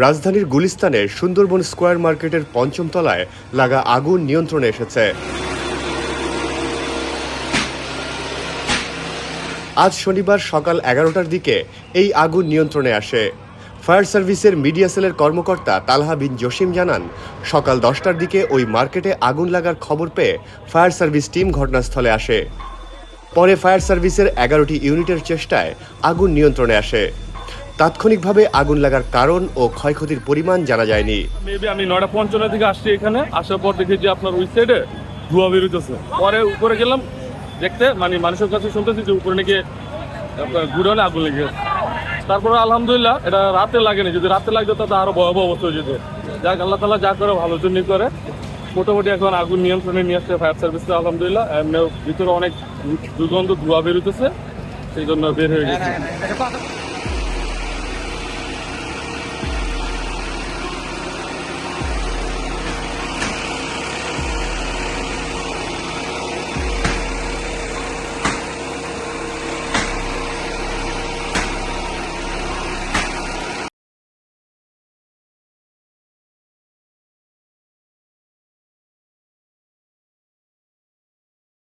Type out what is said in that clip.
রাজধানীর গুলিস্তানের সুন্দরবন স্কয়ার মার্কেটের পঞ্চম তলায় লাগা আগুন নিয়ন্ত্রণে এসেছে। আজ শনিবার সকাল 11টার দিকে এই আগুন নিয়ন্ত্রণে আসে। ফায়ার সার্ভিসের মিডিয়া সেলের কর্মকর্তা তালহা বিন জসিম জানান, সকাল 10টার দিকে ওই মার্কেটে আগুন লাগার খবর পেয়ে ফায়ার সার্ভিস টিম ঘটনাস্থলে আসে। পরে ফায়ার সার্ভিসের 11টি ইউনিটের চেষ্টায় আগুন নিয়ন্ত্রণে আসে। তাৎক্ষণিকভাবে আগুন লাগার কারণ ও ক্ষয়ক্ষতির পরিমাণ জানা যায়নি। আমি 9:55 থেকে আসছি এখানে, আসার পর দেখি যে আপনার ওই সাইডে ধোঁয়া বেরোতেছে। পরে উপরে গেলাম দেখতে, মানুষের কাছে শুনতেছি যে উপরে নাকি আপনার গুডাউনে আগুন লেগে গেছে। তারপরে আলহামদুলিল্লাহ এটা রাতে লাগেনি, যদি রাতে লাগতো তাতে আরো ভয়াবহ অবস্থা হয়ে যেত। যাক, আল্লাহ তাআলা যা করে ভালোর জন্যই করে। মোটামুটি এখন আগুন নিয়ন্ত্রণে নিয়ে আসছে ফায়ার সার্ভিসটা আলহামদুলিল্লাহ। ভিতরে অনেক দুর্গন্ধ ধোঁয়া বেরোতেছে, সেই জন্য বের হয়ে গেছে।